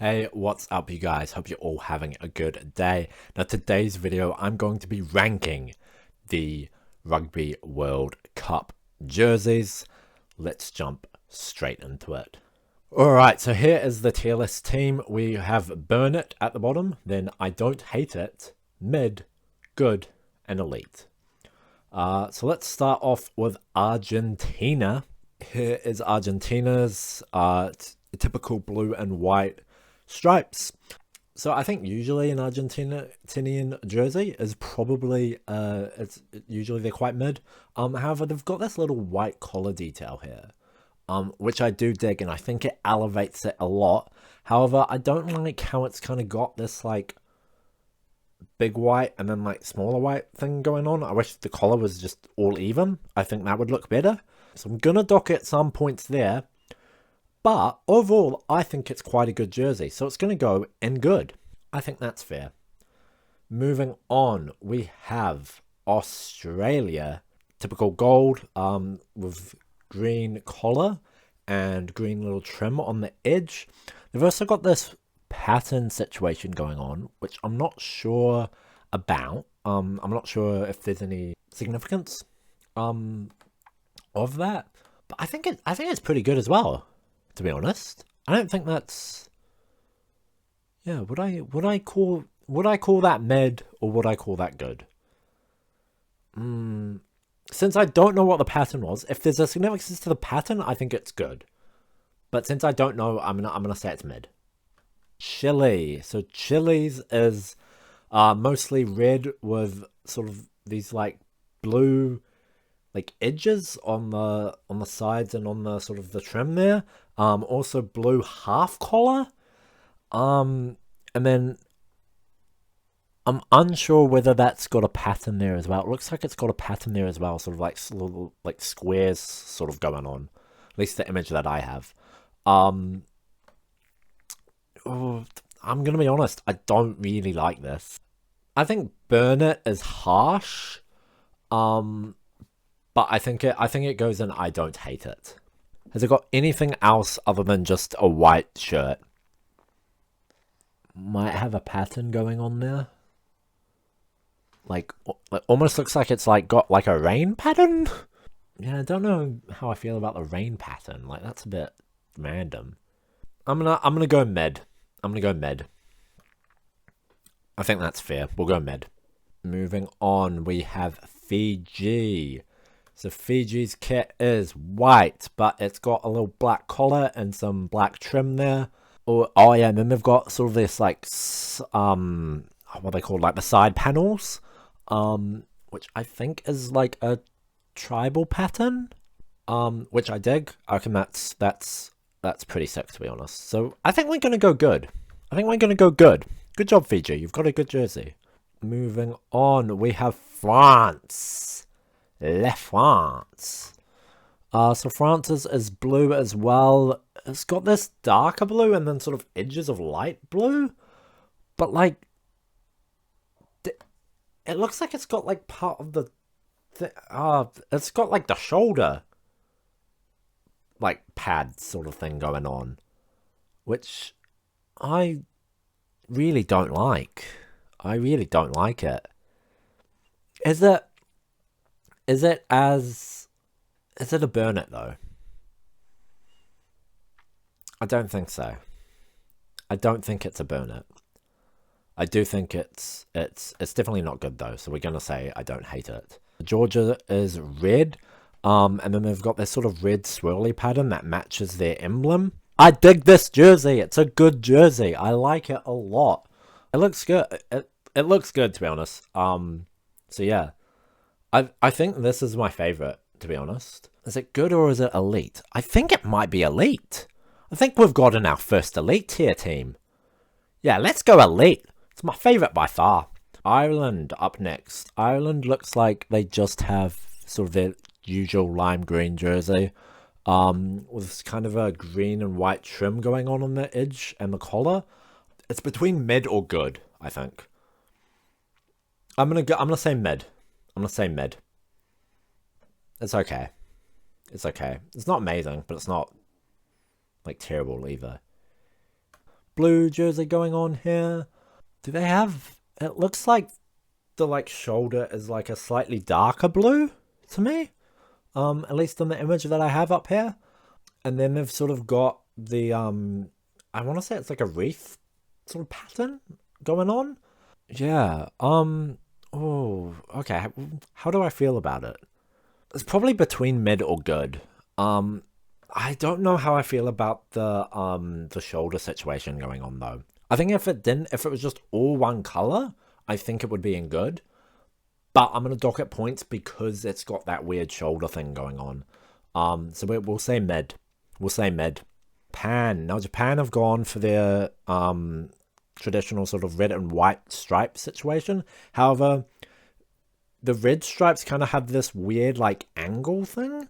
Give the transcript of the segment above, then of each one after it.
Hey, what's up you guys? Hope you're all having a good day. Now today's video, I'm going to be ranking the Rugby World Cup jerseys. Let's jump straight into it. Alright, so here is the tier list team. We have Burn It at the bottom, then I Don't Hate It, Mid, Good, and Elite. So let's start off with Argentina. Here is Argentina's typical blue and white stripes. So I think usually an Argentinian jersey is probably it's usually they're quite mid. However, they've got this little white collar detail here, which I do dig, and I think it elevates it a lot. However, I don't like how it's kind of got this like big white and then like smaller white thing going on. I wish the collar was just all even. I think that would look better. So I'm gonna dock it some points there. But overall, I think it's quite a good jersey. So it's going to go in good. I think that's fair. Moving on, we have Australia. Typical gold with green collar and green little trim on the edge. They've also got this pattern situation going on, which I'm not sure about. I'm not sure if there's any significance of that. But I think it's pretty good as well. To be honest, I don't think that's. Yeah, would I call that mid or would I call that good? Since I don't know what the pattern was, if there's a significance to the pattern, I think it's good. But since I don't know, I'm gonna say it's mid. Chile. So Chile's is mostly red with sort of these like blue like edges on the sides and on the sort of the trim there. Also blue half collar. And then I'm unsure whether that's got a pattern there as well. It looks like it's got a pattern there as well, sort of like little like squares sort of going on. At least the image that I have. I'm gonna be honest, I don't really like this. I think Burn It is harsh. But I think it goes in I Don't Hate It. Has it got anything else other than just a white shirt? Might have a pattern going on there. Like almost looks like it's like got like a rain pattern. Yeah, I don't know how I feel about the rain pattern. Like that's a bit random. I'm gonna go mid. I'm gonna go mid. I think that's fair. We'll go mid. Moving on, we have Fiji. So Fiji's kit is white, but it's got a little black collar and some black trim there. Oh yeah, and then they've got sort of this like what are they called, like the side panels, which I think is like a tribal pattern, which I dig. I reckon that's pretty sick, to be honest. So I think we're gonna go good. Good job, Fiji. You've got a good jersey. Moving on, we have France. Le France. So France's is blue as well. It's got this darker blue and then sort of edges of light blue. But like, it looks like it's got like part of the, it's got like the shoulder, like pad sort of thing going on, which I really don't like. I really don't like it. Is it a Burn It though? I don't think so. I don't think it's a Burn It. I do think it's definitely not good though, so we're gonna say I Don't Hate It. Georgia is red, and then they've got this sort of red swirly pattern that matches their emblem. I dig this jersey. It's a good jersey. I like it a lot. It looks good. It looks good, to be honest. So yeah. I think this is my favorite, to be honest. Is it good or is it elite? I think it might be elite. I think we've gotten our first elite tier team. Yeah, let's go elite. It's my favorite by far. Ireland up next. Ireland looks like they just have sort of their usual lime green jersey, with kind of a green and white trim going on the edge and the collar. It's between mid or good, I think. I'm gonna say mid. I'm gonna say mid. It's okay. It's not amazing, but it's not like terrible either. blue jersey going on here. Do they have... It looks like the like shoulder is like a slightly darker blue to me. At least in the image that I have up here. And then they've sort of got the I want to say it's like a wreath sort of pattern going on. Yeah. Oh, okay. How do I feel about it? It's probably between mid or good. I don't know how I feel about the shoulder situation going on though. I think if it was just all one color, I think it would be in good. But I'm gonna dock it points because it's got that weird shoulder thing going on. So we'll say mid. We'll say mid. Japan. Now Japan have gone for their traditional sort of red and white stripe situation. However, the red stripes kind of have this weird like angle thing.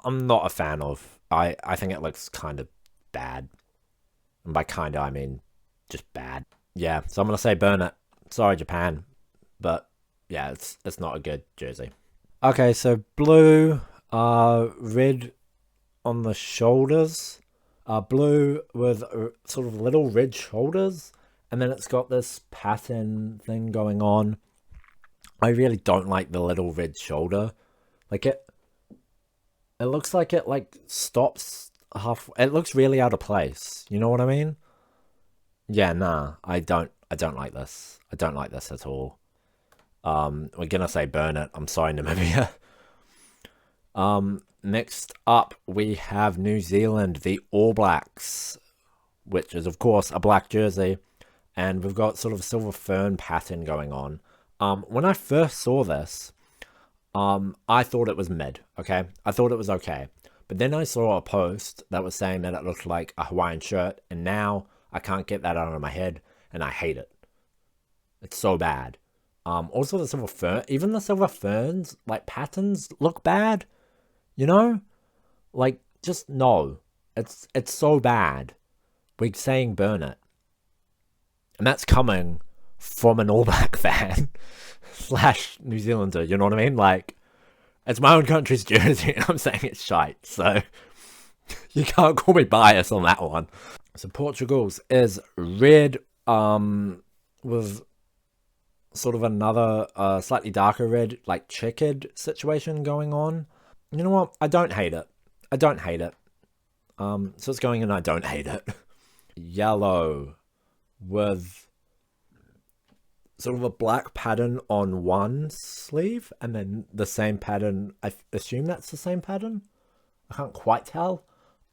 I'm not a fan of. I think it looks kind of bad. And by kind of I mean just bad. Yeah, so I'm gonna say burn it. Sorry, Japan, but yeah, it's not a good jersey. Okay, so blue, red on the shoulders, blue with sort of little red shoulders, and then it's got this pattern thing going on. I really don't like the little red shoulder. Like it looks like it like stops half. It looks really out of place. You know what I mean? Yeah, nah, I don't like this. I don't like this at all. We're gonna say burn it. I'm sorry, Namibia. Next up we have New Zealand, the All Blacks, which is of course a black jersey, and we've got sort of a silver fern pattern going on. When I first saw this, I thought it was mid, okay? I thought it was okay. But then I saw a post that was saying that it looked like a Hawaiian shirt, and now I can't get that out of my head, and I hate it. It's so bad. Also the silver fern, even the silver ferns, like patterns look bad, you know? Like, just no. It's so bad. We're saying burn it. And that's coming from an All Black fan slash New Zealander, you know what I mean? Like, it's my own country's jersey and I'm saying it's shite, so you can't call me biased on that one. So Portugal's is red, with sort of another slightly darker red, like checkered situation going on. You know what? I don't hate it. I don't hate it. So it's going in I don't hate it. Yellow with sort of a black pattern on one sleeve and then the same pattern, I assume that's the same pattern, I can't quite tell,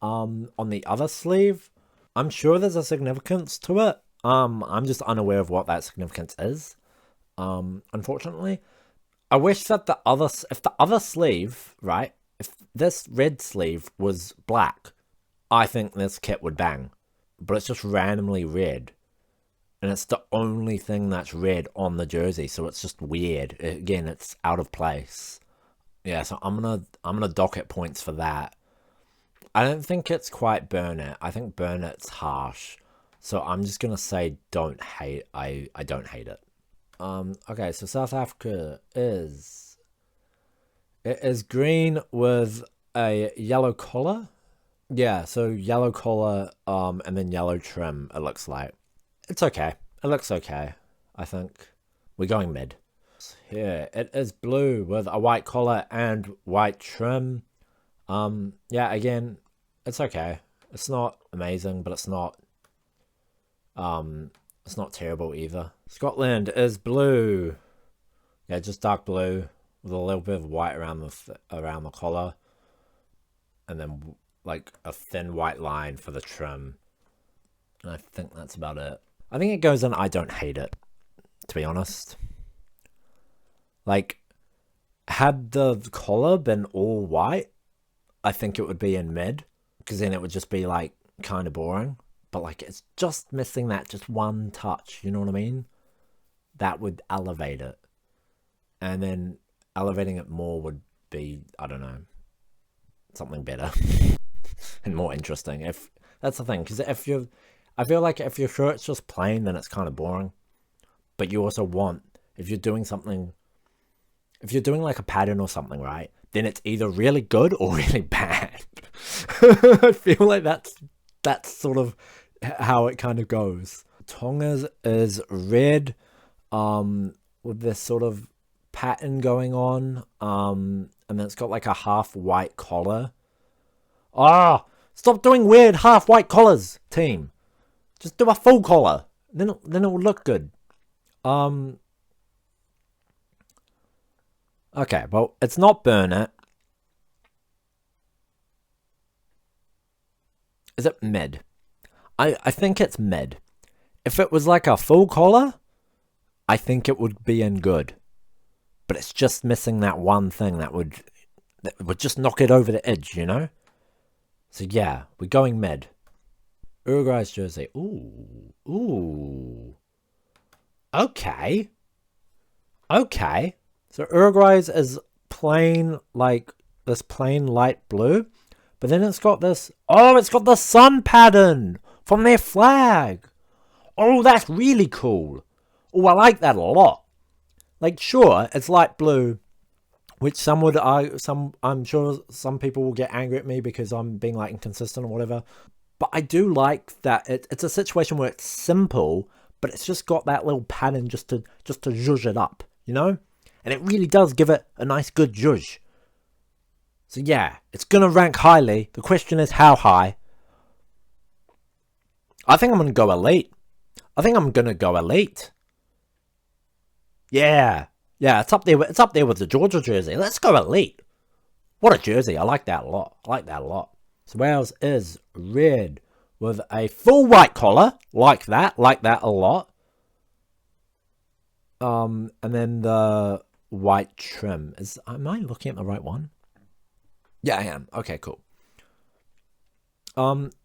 on the other sleeve. I'm sure there's a significance to it. I'm just unaware of what that significance is, unfortunately. I wish that if the other sleeve, right, if this red sleeve was black, I think this kit would bang, but it's just randomly red. And it's the only thing that's red on the jersey, so it's just weird. Again, it's out of place. Yeah, so I'm gonna dock it points for that. I don't think it's quite burn it. I think burn it's harsh. So I'm just gonna say don't hate. I don't hate it. Okay, so South Africa is green with a yellow collar. Yeah, so yellow collar, and then yellow trim. It looks like. It's okay. It looks okay, I think. We're going mid. Here, it is blue with a white collar and white trim. Yeah, again, it's okay. It's not amazing, but it's not terrible either. Scotland is blue. Yeah, just dark blue with a little bit of white around the collar. And then like a thin white line for the trim. And I think that's about it. I think it goes in I don't hate it, to be honest. Like, had the collar been all white, I think it would be in mid, because then it would just be like kind of boring. But like, it's just missing that just one touch, you know what I mean? That would elevate it. And then elevating it more would be, I don't know, something better and more interesting. If that's the thing, because I feel like if your shirt's just plain, then it's kind of boring. But you also want, if you're doing like a pattern or something, right? Then it's either really good or really bad. I feel like that's sort of how it kind of goes. Tonga's is red, with this sort of pattern going on, and then it's got like a half white collar. Ah, stop doing weird half white collars, team. Just do a full collar. Then it will look good. Okay, well, it's not Burnet. Is it mid? I think it's mid. If it was like a full collar, I think it would be in good. But it's just missing that one thing that would just knock it over the edge, you know? So yeah, we're going mid. Uruguay's jersey. Ooh. Ooh. Okay. Okay. So Uruguay's is plain, like, this plain light blue. But then it's got this... Oh, it's got the sun pattern from their flag. Oh, that's really cool. Oh, I like that a lot. Like, sure, it's light blue, which I'm sure some people will get angry at me because I'm being, like, inconsistent or whatever. But I do like that it's a situation where it's simple, but it's just got that little pattern just to zhuzh it up, you know? And it really does give it a nice good zhuzh. So yeah, it's going to rank highly. The question is how high. I think I'm going to go elite. Yeah. Yeah, it's up there with the Georgia jersey. Let's go elite. What a jersey. I like that a lot. So Wales is red with a full white collar. Like that a lot. And then the white trim. Am I looking at the right one? Yeah, I am. Okay, cool.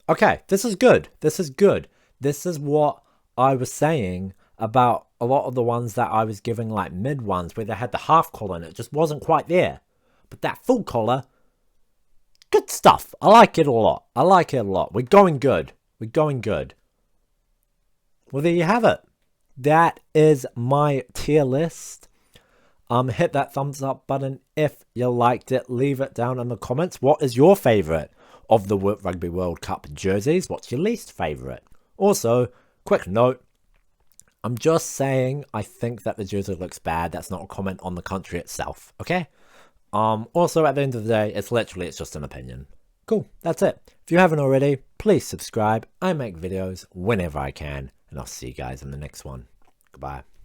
Okay, this is good. This is what I was saying about a lot of the ones that I was giving like mid ones where they had the half collar and it just wasn't quite there. But that full collar, good stuff. I like it a lot. We're going good. Well, there you have it. That is my tier list. Hit that thumbs up button if you liked it. Leave it down in the comments. What is your favorite of the Rugby World Cup jerseys? What's your least favorite? Also, quick note, I'm just saying I think that the jersey looks bad. That's not a comment on the country itself, okay? Also, at the end of the day, it's just an opinion. Cool, that's it. If you haven't already, please subscribe. I make videos whenever I can, and I'll see you guys in the next one. Goodbye.